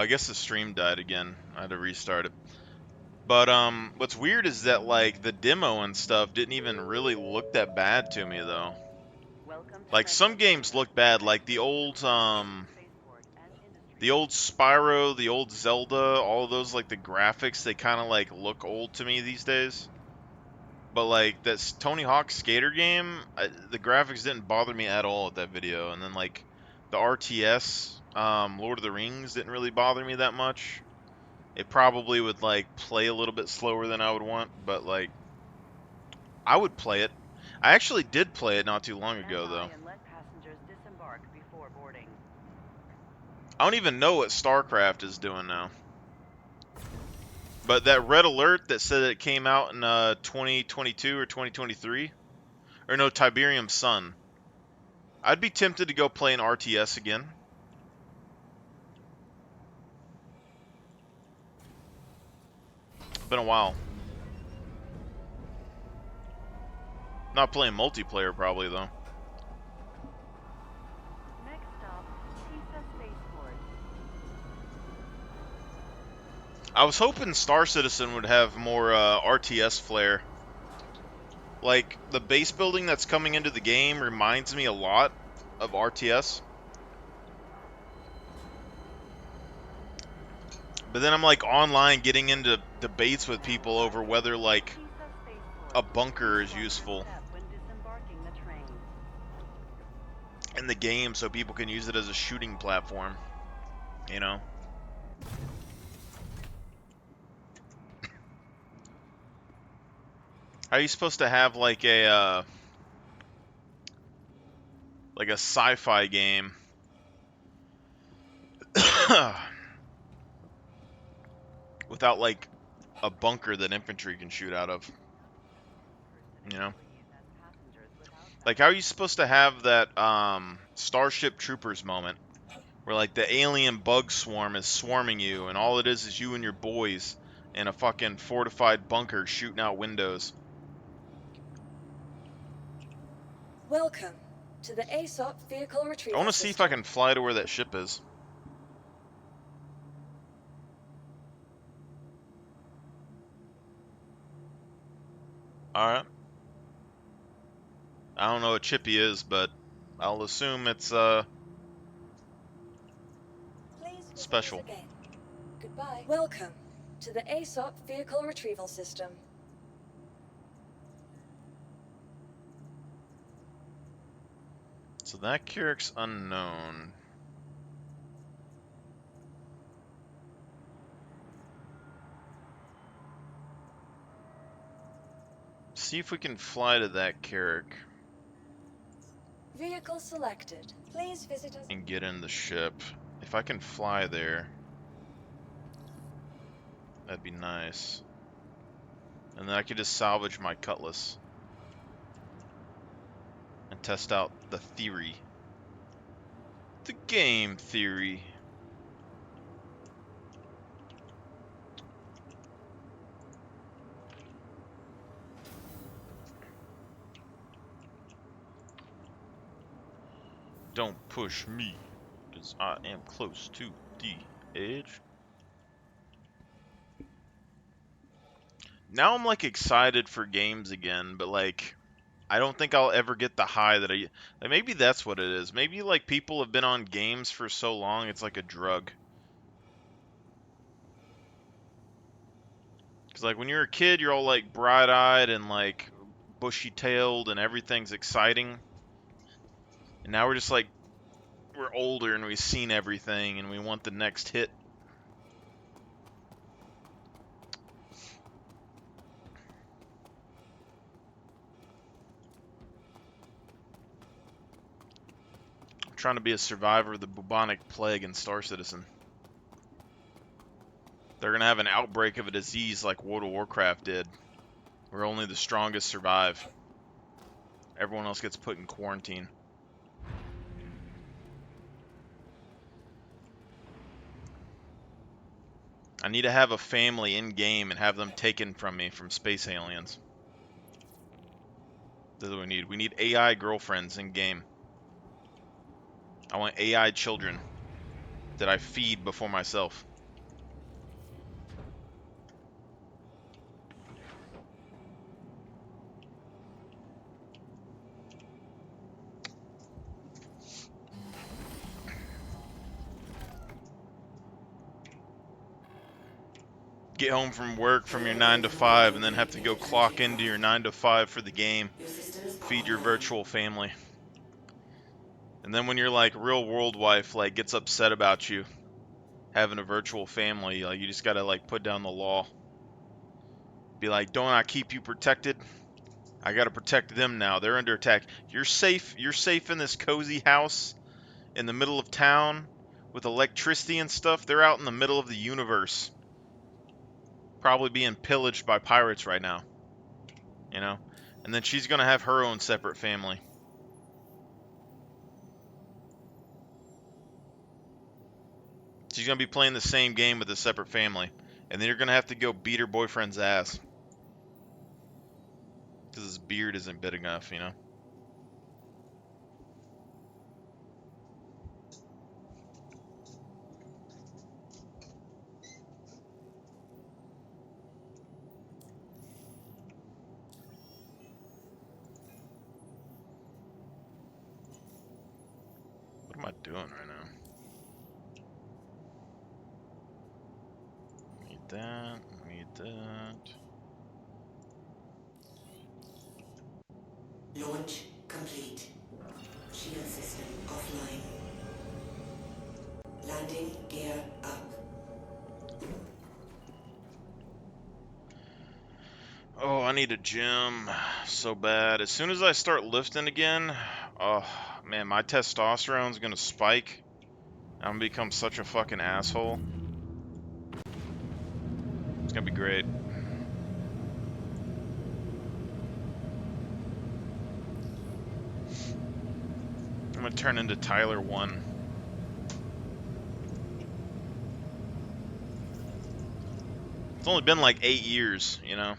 I guess the stream died again. I had to restart it. But what's weird is that like the demo and stuff didn't even really look that bad to me though. Like some games look bad, like the old Spyro, the old Zelda, all of those like the graphics they kind of like look old to me these days. But like that Tony Hawk Skater game, the graphics didn't bother me at all at that video. And then like the RTS, Lord of the Rings didn't really bother me that much. It probably would like play a little bit slower than I would want, but like I would play it. I actually did play it not too long ago though. I don't even know what StarCraft is doing now. But that red alert that said it came out in 2022 or 2023, or no, Tiberium Sun. I'd be tempted to go play an RTS again. Been a while. Not playing multiplayer probably though. I was hoping Star Citizen would have more RTS flair. Like, the base building that's coming into the game reminds me a lot of RTS. But then I'm like online getting into debates with people over whether like a bunker is useful in the game so people can use it as a shooting platform, you know? How are you supposed to have like a sci-fi game without like a bunker that infantry can shoot out of, you know? Like how are you supposed to have that Starship Troopers moment where like the alien bug swarm is swarming you and all it is you and your boys in a fucking fortified bunker shooting out windows? Welcome to the ASOP vehicle I retrieval want to see if I system. can fly to where that ship is. Alright. I don't know what Chippy is, but I'll assume it's Please visit us special. again. Goodbye. Welcome to the ASOP vehicle retrieval system. So that Carrick's unknown. See if we can fly to that Carrick Vehicle selected. Please visit us. and get in the ship. If I can fly there, that'd be nice. And then I could just salvage my cutlass and test out the theory. The game theory. Don't push me, because I am close to the edge. Now I'm like excited for games again, but like I don't think I'll ever get the high that I like. Maybe that's what it is. Maybe like people have been on games for so long, it's like a drug. Because like when you're a kid, you're all like bright-eyed and like bushy-tailed and everything's exciting. And now we're just like we're older and we've seen everything and we want the next hit. I'm trying to be a survivor of the bubonic plague in Star Citizen. They're gonna have an outbreak of a disease like World of Warcraft did, where only the strongest survive. Everyone else gets put in quarantine. I need to have a family in game and have them taken from me from space aliens. That's what we need. We need AI girlfriends in game. I want AI children that I feed before myself. get home from work from your 9 to 5 and then have to go clock into your 9 to 5 for the game, feed your virtual family. And then when your like real world wife like gets upset about you having a virtual family, like you just gotta like put down the law. Be like, don't I keep you protected? I gotta protect them now. They're under attack. You're safe. You're safe in this cozy house in the middle of town with electricity and stuff. They're out in the middle of the universe, probably being pillaged by pirates right now. You know, and then she's gonna have her own separate family. She's gonna be playing the same game with a separate family, and then you're gonna have to go beat her boyfriend's ass because his beard isn't big enough. You know. What am I doing right now? Need that. Need that. Launch complete. Shield system offline. Landing gear up. Oh, I need a gym so bad. As soon as I start lifting again, oh man, my testosterone's gonna spike. I'm gonna become such a fucking asshole. It's gonna be great. I'm gonna turn into Tyler 1. It's only been like 8 years, you know?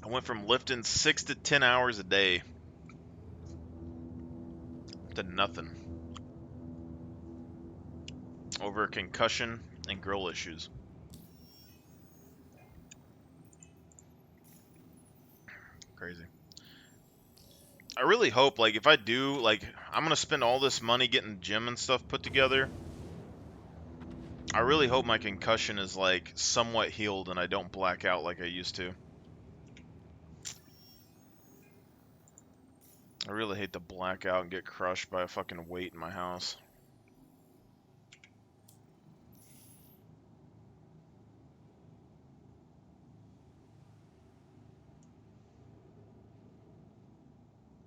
I went from lifting 6 to 10 hours a day to nothing over a concussion and grill issues. Crazy. I really hope, like, if I do, like, I'm gonna spend all this money getting gym and stuff put together. I really hope my concussion is, like, somewhat healed and I don't black out like I used to. I really hate to black out and get crushed by a fucking weight in my house.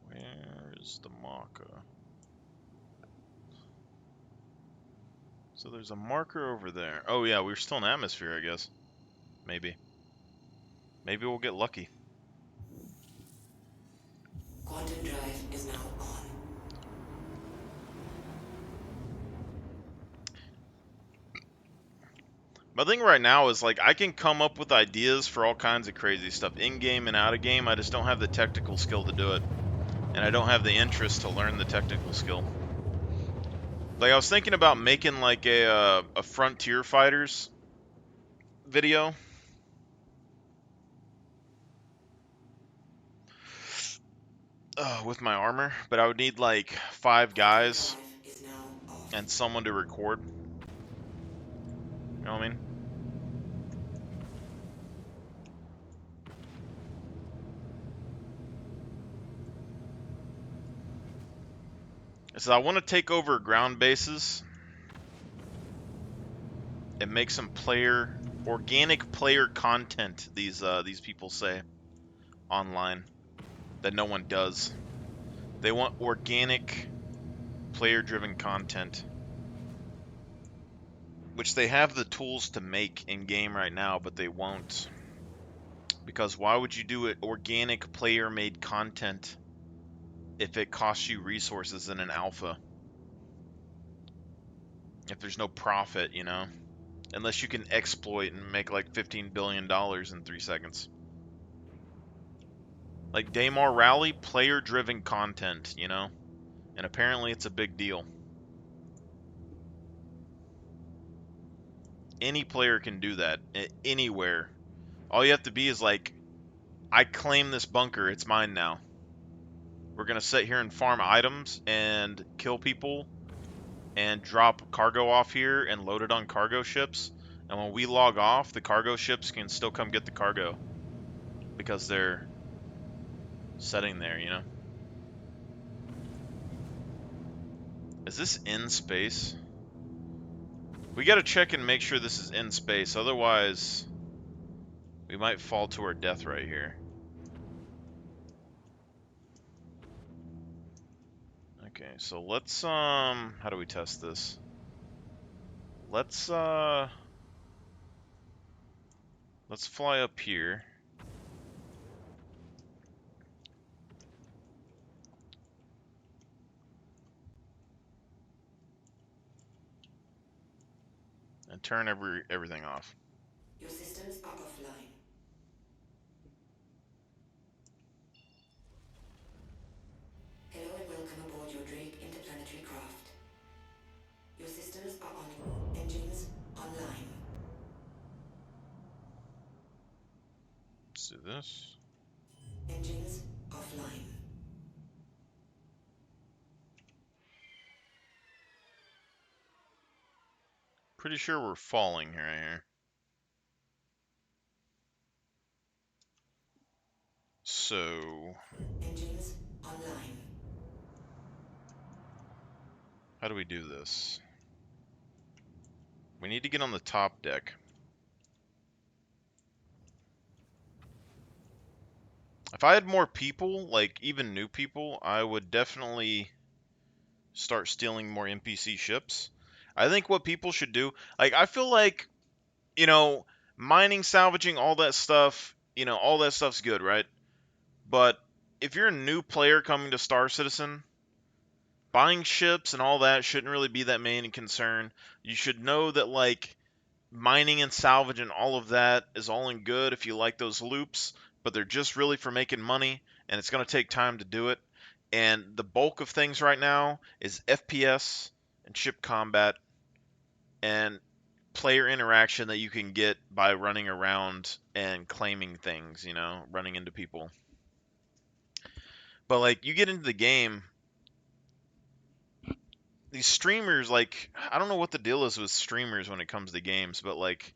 Where is the marker? So there's a marker over there. Oh yeah, we're still in atmosphere, I guess. Maybe. Maybe we'll get lucky. Quantum drive is now on. My thing right now is like I can come up with ideas for all kinds of crazy stuff in game and out of game. I just don't have the technical skill to do it, and I don't have the interest to learn the technical skill. Like I was thinking about making like a Frontier Fighters video. With my armor, but I would need like 5 Quantum guys drive is now off. and someone to record. You know what I mean? So I want to take over ground bases and make some organic player content. These people say online that no one does. They want organic player-driven content, which they have the tools to make in game right now, but they won't. Because why would you do it organic player-made content if it costs you resources in an alpha? If there's no profit, you know? Unless you can exploit and make like $15 billion in 3 seconds. Like Daymar Rally, player-driven content, you know? And apparently it's a big deal. Any player can do that, anywhere. All you have to be is like, I claim this bunker, it's mine now. We're gonna sit here and farm items and kill people and drop cargo off here and load it on cargo ships. And when we log off, the cargo ships can still come get the cargo because they're sitting there, you know? Is this in space? We gotta check and make sure this is in space, otherwise we might fall to our death right here. Okay, so let's how do we test this? Let's fly up here. And turn everything off. Your systems are offline. Hello and welcome aboard your Drake interplanetary craft. Your systems are on. Engines online. Let's do this. Engines offline. Pretty sure we're falling right here. So, Engines online. how do we do this? We need to get on the top deck. If I had more people, like even new people, I would definitely start stealing more NPC ships. I think what people should do, like I feel like, you know, mining, salvaging, all that stuff, all that stuff's good, right? But if you're a new player coming to Star Citizen, buying ships and all that shouldn't really be that main concern. You should know that like mining and salvage and all of that is all in good if you like those loops, but they're just really for making money, and it's going to take time to do it. And the bulk of things right now is FPS and ship combat and player interaction that you can get by running around and claiming things, running into people. But like you get into the game, these streamers, like I don't know what the deal is with streamers when it comes to games, but like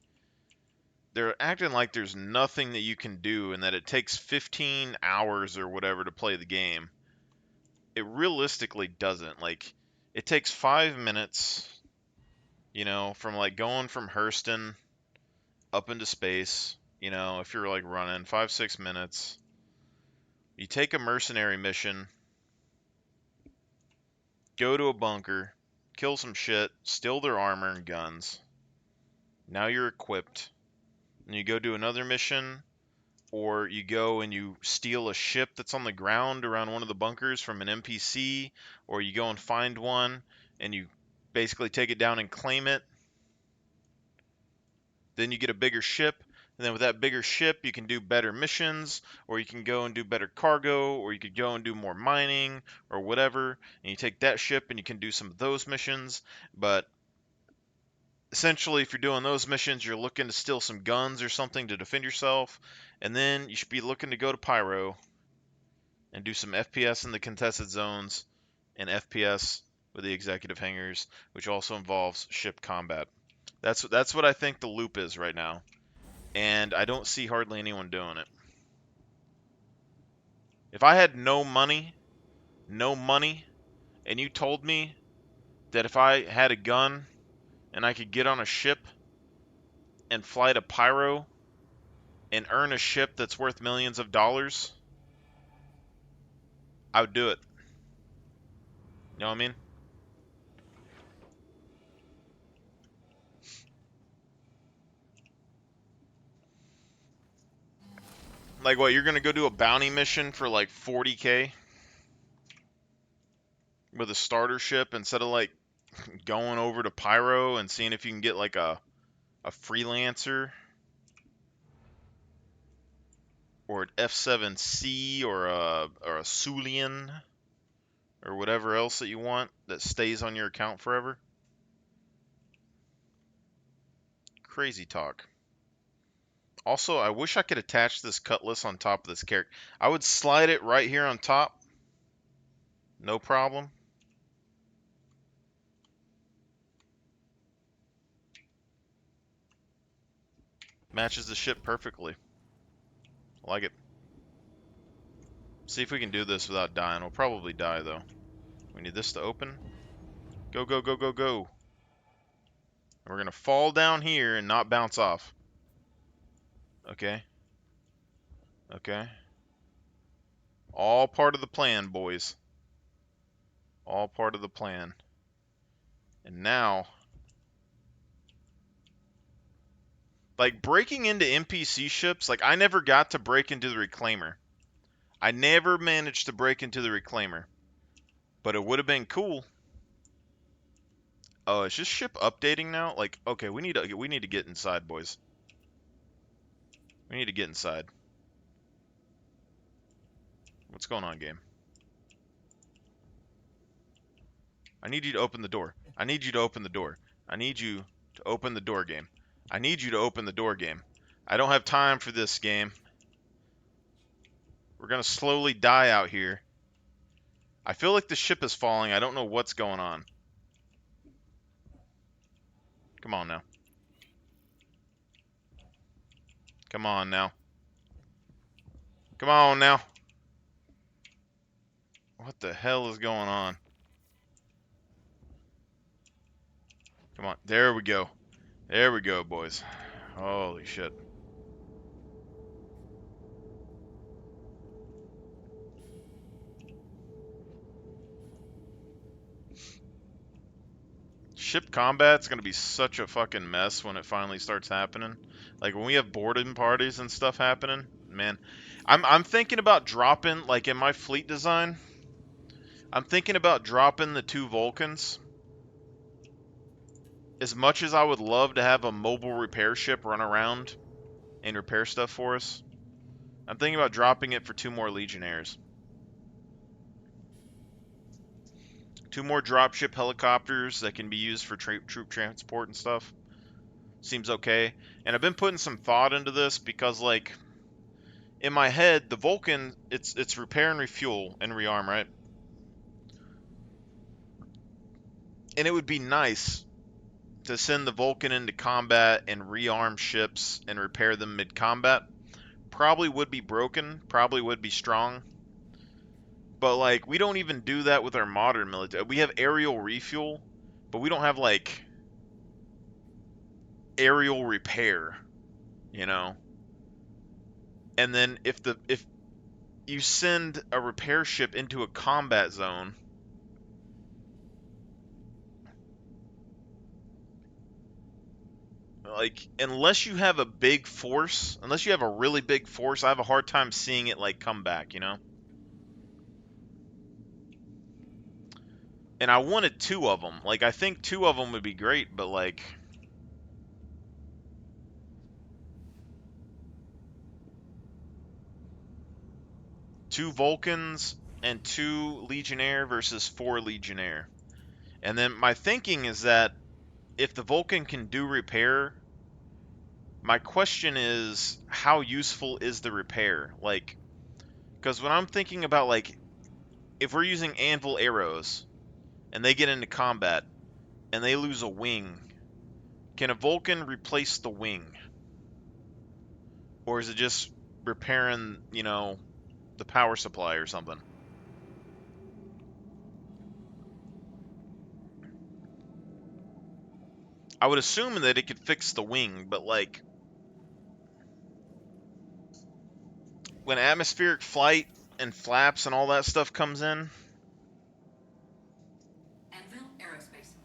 they're acting like there's nothing that you can do and that it takes 15 hours or whatever to play the game. It realistically doesn't. Like, it takes 5 minutes, from like going from Hurston up into space, if you're like running 5, 6 minutes. You take a mercenary mission, go to a bunker, kill some shit, steal their armor and guns. Now you're equipped. And you go do another mission, or you go and you steal a ship that's on the ground around one of the bunkers from an NPC, or you go and find one and you basically take it down and claim it. Then you get a bigger ship, and then with that bigger ship you can do better missions, or you can go and do better cargo, or you could go and do more mining or whatever, and you take that ship and you can do some of those missions. But essentially, if you're doing those missions, you're looking to steal some guns or something to defend yourself, and then you should be looking to go to Pyro and do some FPS in the contested zones and FPS with the executive hangars, which also involves ship combat. That's what I think the loop is right now, and I don't see hardly anyone doing it. If I had no money, and you told me that if I had a gun and I could get on a ship and fly to Pyro and earn a ship that's worth millions of dollars, I would do it. You know what I mean? Like what, you're gonna go do a bounty mission for like 40K with a starter ship instead of like going over to Pyro and seeing if you can get like a freelancer or an F7C or a Sulian or whatever else that you want that stays on your account forever. Crazy talk. Also, I wish I could attach this cutlass on top of this character. I would slide it right here on top No problem. Matches the ship perfectly. I like it. See if we can do this without dying. We'll probably die, though. We need this to open. Go, go, go, go, go. And we're going to fall down here and not bounce off. Okay. Okay. All part of the plan, boys. All part of the plan. And now, like, breaking into NPC ships, like, I never got to break into the Reclaimer. I never managed to break into the Reclaimer. But it would have been cool. Oh, it's just ship updating now? Like, okay, we need to get inside, boys. We need to get inside. What's going on, game? I need you to open the door. I need you to open the door. I need you to open the door, game. I need you to open the door, game. I don't have time for this, game. We're going to slowly die out here. I feel like the ship is falling. I don't know what's going on. Come on now. Come on now. Come on now. What the hell is going on? Come on. There we go. There we go, boys. Holy shit. Ship combat's gonna be such a fucking mess when it finally starts happening. Like when we have boarding parties and stuff happening, man. I'm thinking about dropping, like in my fleet design, I'm thinking about dropping the 2 Vulcans. As much as I would love to have a mobile repair ship run around and repair stuff for us, I'm thinking about dropping it for 2 more Legionnaires. 2 more dropship helicopters that can be used for troop transport and stuff. Seems okay. And I've been putting some thought into this because, like, in my head, the Vulcan, it's repair and refuel and rearm, right? And it would be nice to send the Vulcan into combat and rearm ships and repair them mid-combat. Probably would be broken, probably would be strong. But, like, we don't even do that with our modern military. We have aerial refuel, but we don't have, like, aerial repair, you know? And then if you send a repair ship into a combat zone, like, unless you have a big force, unless you have a really big force, I have a hard time seeing it, like, come back, you know? And I wanted 2 of them. Like, I think 2 of them would be great, but, like, two Vulcans and 2 Legionnaire versus 4 Legionnaire. And then my thinking is that if the Vulcan can do repair, my question is, how useful is the repair? Like, because when I'm thinking about, like, if we're using anvil arrows and they get into combat and they lose a wing, can a Vulcan replace the wing? Or is it just repairing, you know, the power supply or something? I would assume that it could fix the wing, but, like, when atmospheric flight and flaps and all that stuff comes in,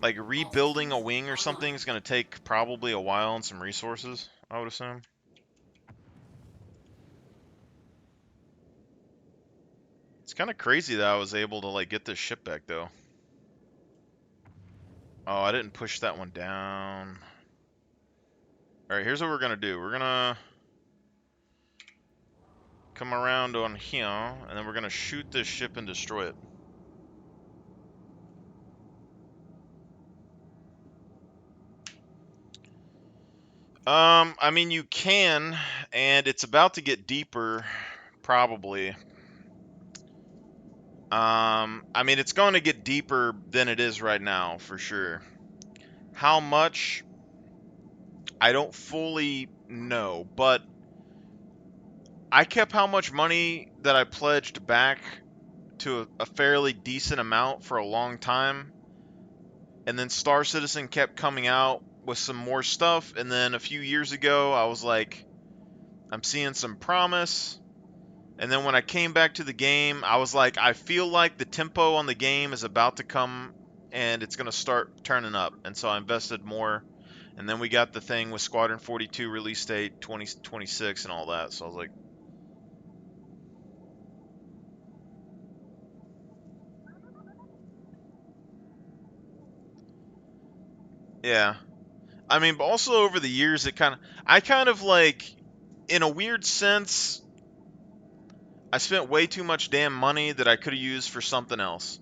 like, rebuilding a wing or something is going to take probably a while and some resources, I would assume. It's kind of crazy that I was able to, like, get this ship back, though. Oh, I didn't push that one down. Alright, here's what we're going to do. We're going to come around on here, and then we're going to shoot this ship and destroy it. I mean, you can, and it's about to get deeper, probably. I mean, it's going to get deeper than it is right now, for sure. How much? I don't fully know, but I kept how much money that I pledged back to a fairly decent amount for a long time, and then Star Citizen kept coming out with some more stuff, and then a few years ago, I was like, I'm seeing some promise. And then when I came back to the game, I was like, I feel like the tempo on the game is about to come and it's going to start turning up. And so I invested more. And then we got the thing with Squadron 42 release date 2026 and all that. So I was like, yeah. I mean, but also over the years, I kind of like, in a weird sense, I spent way too much damn money that I could have used for something else.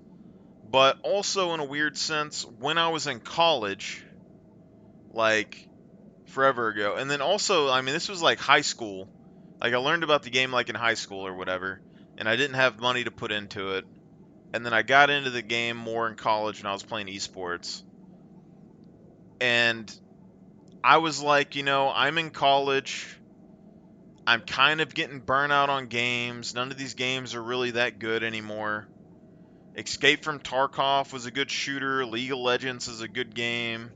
But also in a weird sense, when I was in college, like forever ago. And then also, I mean, this was like high school. Like I learned about the game like in high school or whatever, and I didn't have money to put into it. And then I got into the game more in college when I was playing esports. And I was like, I'm in college. I'm kind of getting burnout on games. None of these games are really that good anymore. Escape from Tarkov was a good shooter. League of Legends is a good game.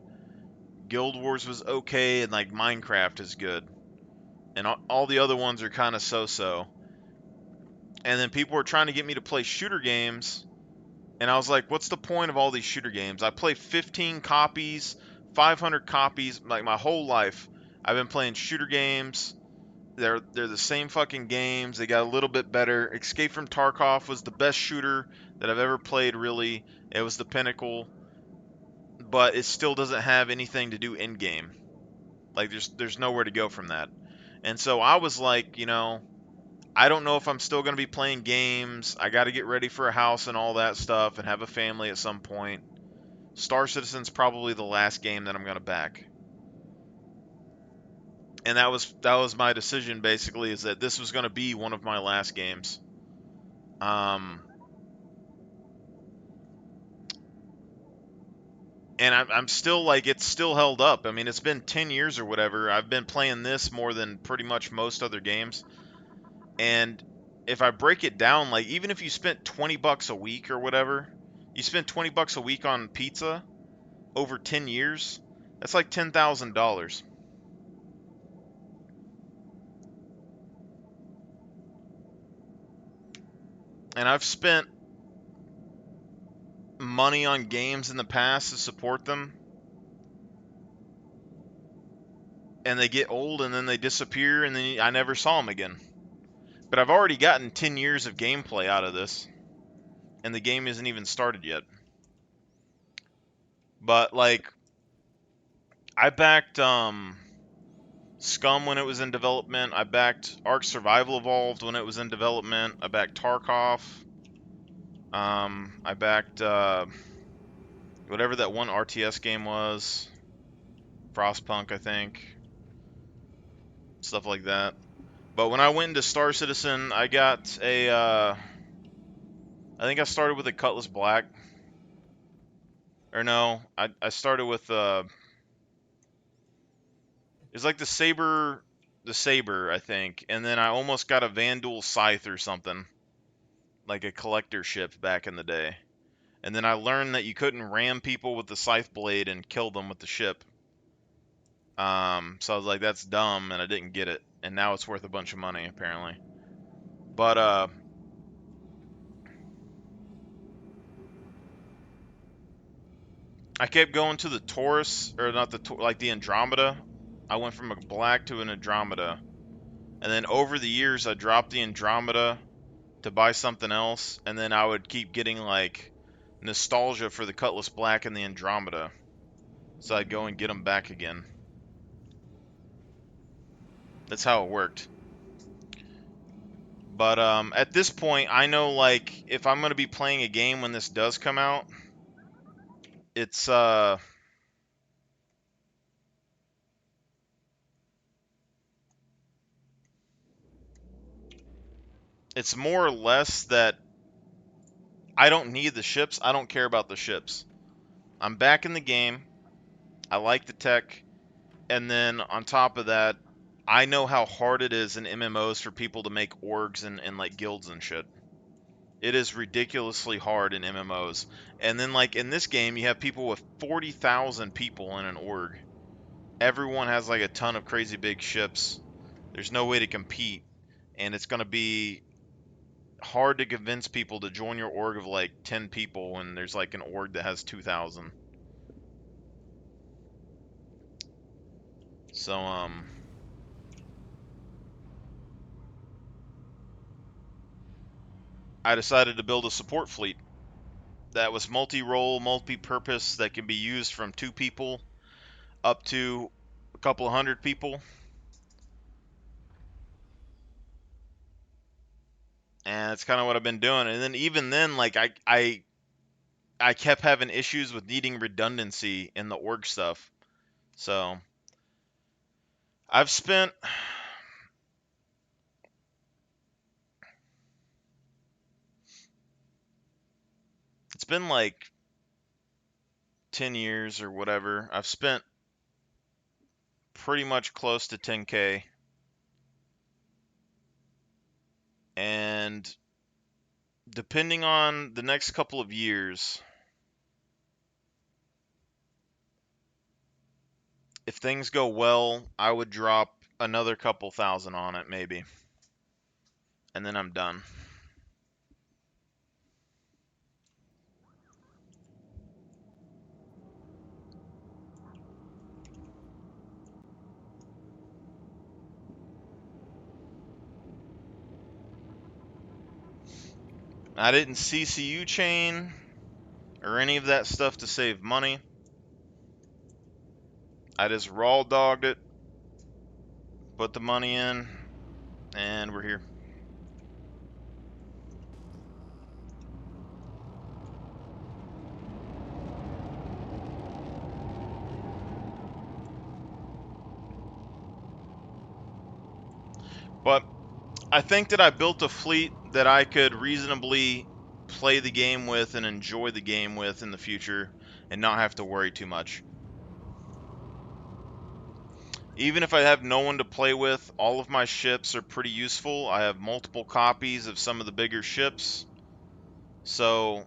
Guild Wars was okay, and like Minecraft is good. And all the other ones are kind of so-so. And then people were trying to get me to play shooter games, and I was like, what's the point of all these shooter games? I play 15 copies, 500 copies, like my whole life. I've been playing shooter games. They're the same fucking games. They got a little bit better. Escape from Tarkov was the best shooter that I've ever played, really. It was the pinnacle, but it still doesn't have anything to do in game. Like there's nowhere to go from that. And so I was like, I don't know if I'm still going to be playing games. I got to get ready for a house and all that stuff and have a family at some point. Star Citizen's probably the last game that I'm going to back. And that was my decision basically, is that this was going to be one of my last games. Um and I'm still like, it's still held up. I mean, it's been 10 years or whatever. I've been playing this more than pretty much most other games. And if I break it down, like even if you spent 20 bucks a week or whatever, you spend 20 bucks a week on pizza over 10 years, that's like $10,000. And I've spent money on games in the past to support them, and they get old and then they disappear and then I never saw them again. But I've already gotten 10 years of gameplay out of this, and the game isn't even started yet. But like, I backed Scum when it was in development. I backed Ark Survival Evolved when it was in development. I backed Tarkov. I backed whatever that one RTS game was, Frostpunk, I think, stuff like that. But when I went into Star Citizen, I got I think I started with a Cutlass Black, or no, I started with it was like the Saber, I think, and then I almost got a Vandal Scythe or something, like a collector ship back in the day. And then I learned that you couldn't ram people with the scythe blade and kill them with the ship. So I was like, that's dumb, and I didn't get it. And now it's worth a bunch of money, apparently. But I kept going to the Taurus, or not like the Andromeda. I went from a black to an Andromeda, and then over the years I dropped the Andromeda to buy something else, and then I would keep getting like nostalgia for the Cutlass Black and the Andromeda, so I'd go and get them back again. That's how it worked. But at this point, I know like if I'm gonna be playing a game when this does come out, it's it's more or less that I don't need the ships. I don't care about the ships. I'm back in the game. I like the tech. And then on top of that, I know how hard it is in MMOs for people to make orgs and like guilds and shit. It is ridiculously hard in MMOs. And then like in this game, you have people with 40,000 people in an org. Everyone has like a ton of crazy big ships. There's no way to compete, and it's going to be hard to convince people to join your org of like 10 people when there's like an org that has 2,000. So I decided to build a support fleet that was multi-role, multi-purpose, that can be used from 2 people up to a couple of hundred people. And that's kind of what I've been doing. And then even then, like I kept having issues with needing redundancy in the org stuff. So I've spent it's been like 10 years or whatever. I've spent pretty much close to 10K. And depending on the next couple of years, if things go well, I would drop another couple thousand on it maybe. And then I'm done. I didn't CCU chain or any of that stuff to save money. I just raw dogged it, put the money in, and we're here. But I think that I built a fleet that I could reasonably play the game with and enjoy the game with in the future and not have to worry too much. Even if I have no one to play with, all of my ships are pretty useful. I have multiple copies of some of the bigger ships, so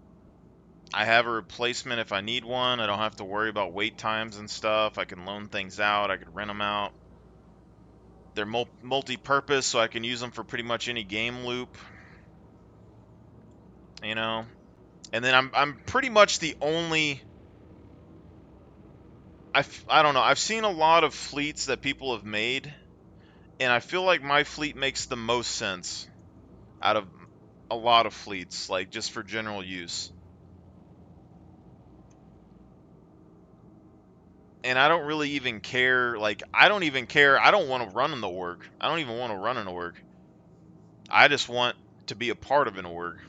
I have a replacement if I need one. I don't have to worry about wait times and stuff. I can loan things out. I can rent them out. They're multi-purpose, so I can use them for pretty much any game loop, you know. And then I'm pretty much the only. I don't know. I've seen a lot of fleets that people have made, and I feel like my fleet makes the most sense out of a lot of fleets, like just for general use. And I don't really even care. Like I don't even care. I don't want to run in the org. I don't even want to run an org. I just want to be a part of an org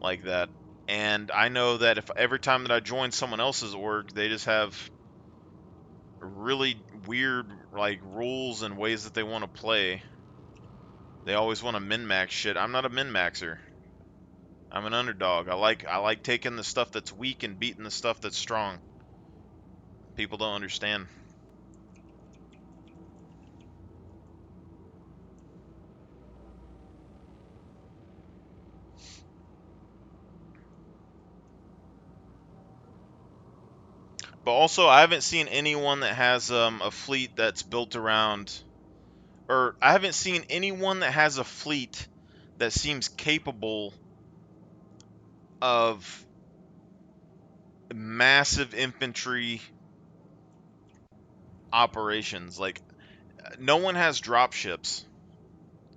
like that. And I know that if every time that I join someone else's org, they just have really weird like rules and ways that they want to play. They always want to min-max shit. I'm not a min-maxer. I'm an underdog. I like taking the stuff that's weak and beating the stuff that's strong. People don't understand. But also, I haven't seen anyone that has a fleet that's built around, or I haven't seen anyone that has a fleet that seems capable of massive infantry operations. Like, no one has drop ships.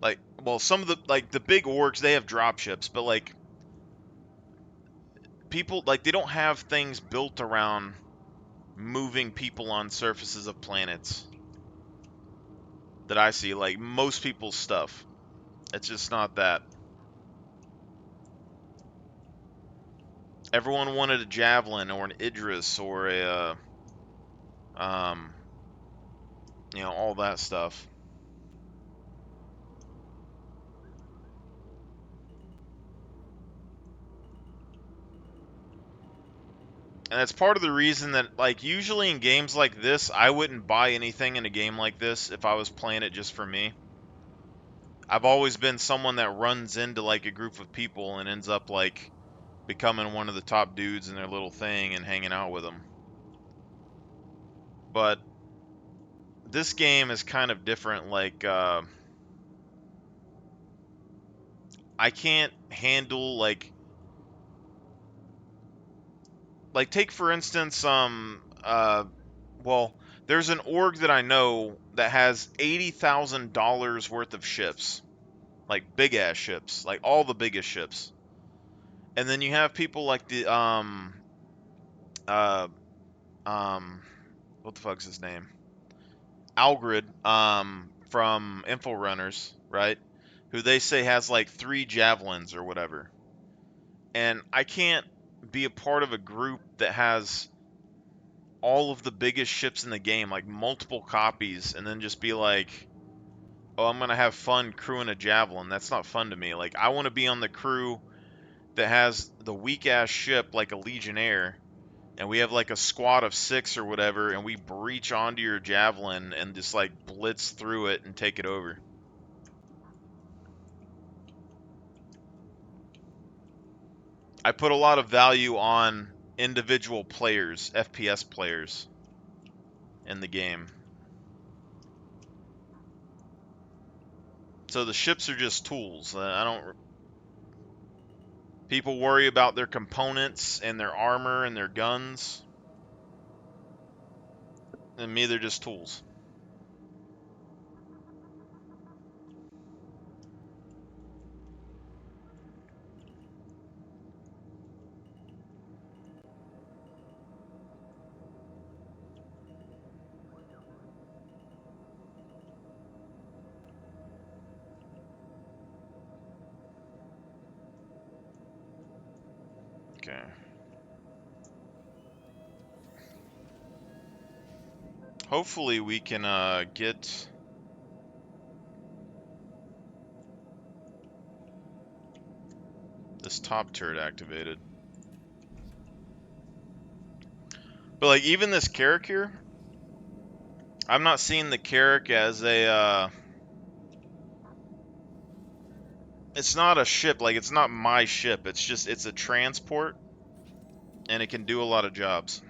Like, well, some of the big orgs, they have drop ships, but like people, like, they don't have things built around moving people on surfaces of planets that I see. Like most people's stuff, it's just not that. Everyone wanted a javelin or an Idris or a um all that stuff. And that's part of the reason that, like, usually in games like this, I wouldn't buy anything in a game like this if I was playing it just for me. I've always been someone that runs into, like, a group of people and ends up, like, becoming one of the top dudes in their little thing and hanging out with them. But this game is kind of different. Like, I can't handle, like take for instance, well, there's an org that I know that has $80,000 worth of ships, like big ass ships, like all the biggest ships. And then you have people like the uh what the fuck's his name? Algrid from Info Runners, right? Who they say has like 3 javelins or whatever. And I can't be a part of a group that has all of the biggest ships in the game, like multiple copies, and then just be like, oh, I'm gonna have fun crewing a javelin. That's not fun to me. Like, I want to be on the crew that has the weak ass ship like a Legionnaire, and we have like a squad of 6 or whatever, and we breach onto your javelin and just like blitz through it and take it over. I put a lot of value on individual players, FPS players in the game. So the ships are just tools. I don't. People worry about their components and their armor and their guns. And me, they're just tools. Okay. Hopefully we can get this top turret activated. But like even this Carrack here, I'm not seeing the Carrack as a it's not a ship, like it's not my ship. It's a transport and it can do a lot of jobs.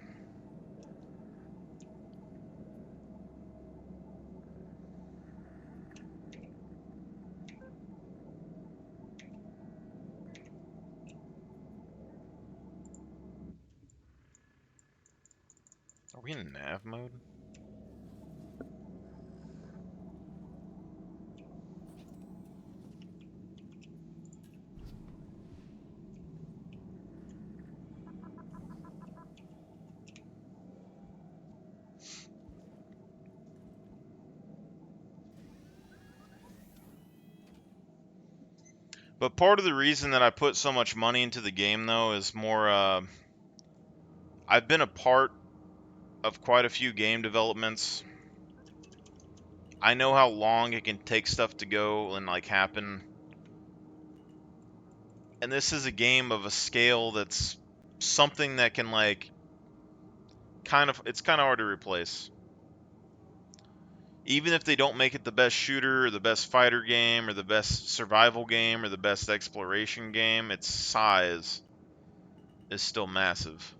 Are we in nav mode? But part of the reason that I put so much money into the game though is more I've been a part of quite a few game developments. I know how long it can take stuff to go and like happen. And this is a game of a scale that's something that can like it's kind of hard to replace. Even if they don't make it the best shooter or the best fighter game or the best survival game or the best exploration game, its size is still massive.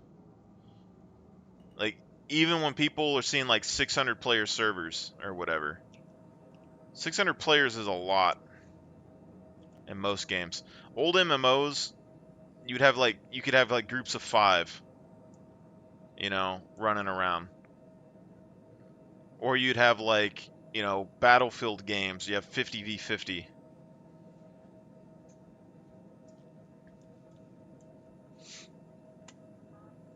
Like even when people are seeing like 600 player servers or whatever, 600 players is a lot in most games. Old MMOs, you could have like groups of 5, running around. Or you'd have like, Battlefield games, you have 50v50.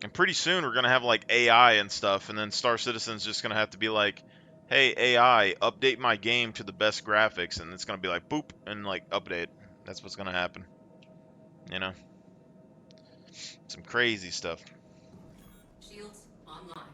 And pretty soon we're going to have like AI and stuff, and then Star Citizen's just going to have to be like, hey, AI, update my game to the best graphics, and it's going to be like, boop, and like, update. That's what's going to happen. Some crazy stuff. Shields online.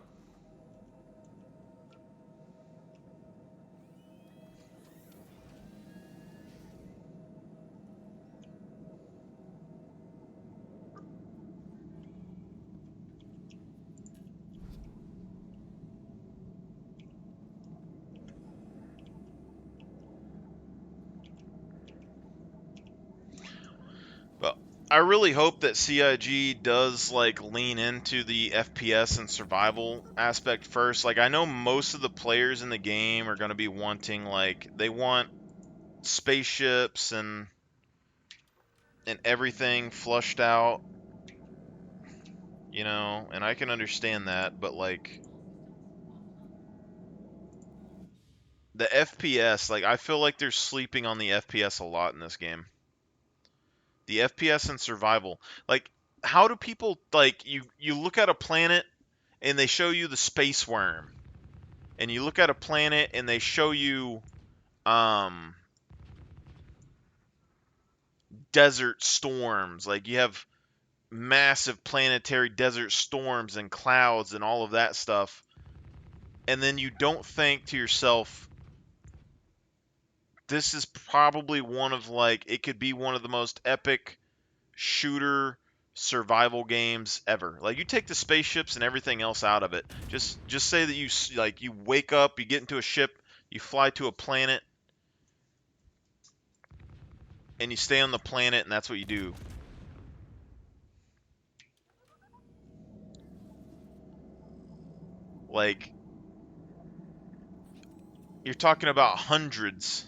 I really hope that CIG does like lean into the FPS and survival aspect first. Like I know most of the players in the game are going to be wanting like they want spaceships and everything flushed out, you know, and I can understand that, but like the FPS, like I feel like they're sleeping on the FPS a lot in this game. The FPS and survival. Like how do people like you look at a planet and they show you the space worm, and you look at a planet and they show you um desert storms, like you have massive planetary desert storms and clouds and all of that stuff, and then you don't think to yourself, this is probably one of like it could be one of the most epic shooter survival games ever. Like you take the spaceships and everything else out of it. Just say that you wake up, you get into a ship, you fly to a planet, and you stay on the planet, and that's what you do. Like you're talking about hundreds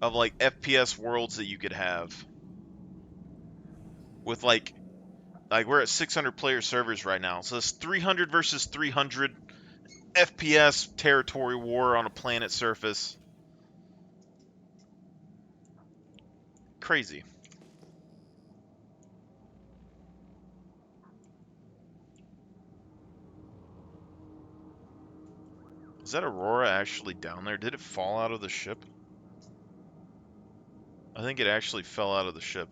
of like FPS worlds that you could have with like we're at 600 player servers right now. So it's 300 versus 300 FPS territory war on a planet surface. Crazy. Is that Aurora actually down there? Did it fall out of the ship? I think it actually fell out of the ship.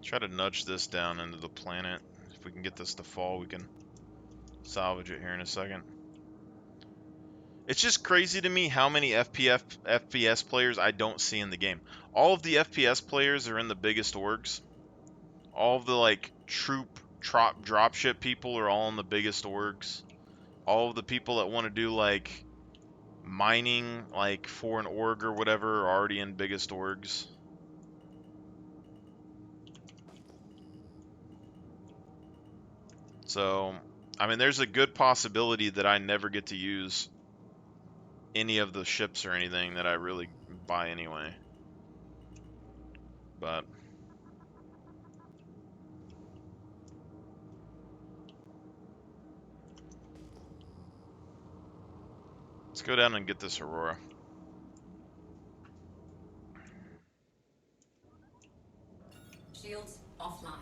Try to nudge this down into the planet. If we can get this to fall, we can salvage it here in a second. It's just crazy to me how many FPS players I don't see in the game. All of the FPS players are in the biggest orgs. All of the like troop dropship people are all in the biggest orgs. All of the people that want to do like mining like for an org or whatever are already in biggest orgs. So, I mean, there's a good possibility that I never get to use any of the ships or anything that I really buy anyway. But let's go down and get this Aurora. Shields offline.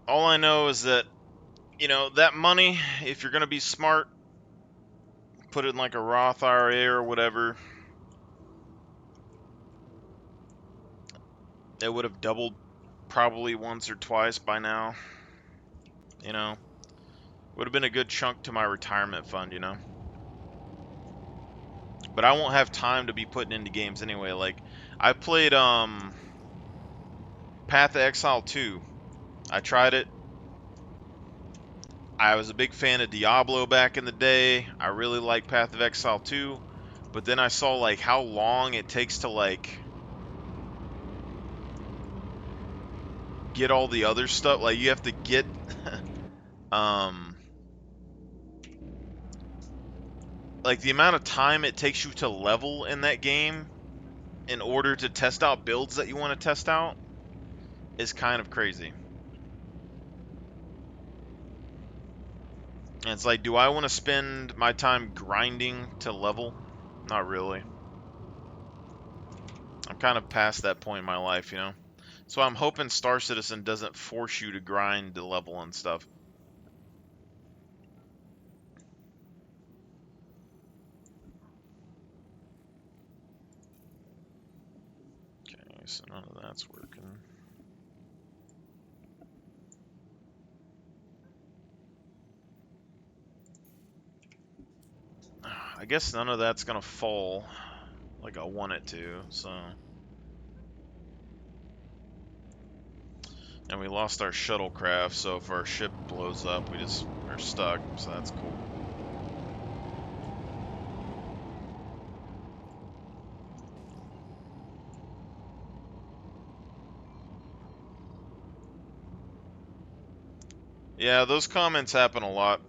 All I know is that, you know, that money, if you're going to be smart, put it in like a Roth IRA or whatever, it would have doubled probably once or twice by now. You know, would have been a good chunk to my retirement fund, you know. But I won't have time to be putting into games anyway. Like I played Path of Exile 2. I tried it. I was a big fan of Diablo back in the day. I really like Path of Exile 2, but then I saw like how long it takes to like get all the other stuff. Like you have to get um like the amount of time it takes you to level in that game in order to test out builds that you want to test out is kind of crazy. And it's like, do I want to spend my time grinding to level? Not really. I'm kind of past that point in my life, you know? So I'm hoping Star Citizen doesn't force you to grind to level and stuff. Okay, so none of that's working. I guess none of that's gonna fall like I want it to, so And we lost our shuttlecraft, so if our ship blows up, we just are stuck, so that's cool. Yeah, those comments happen a lot.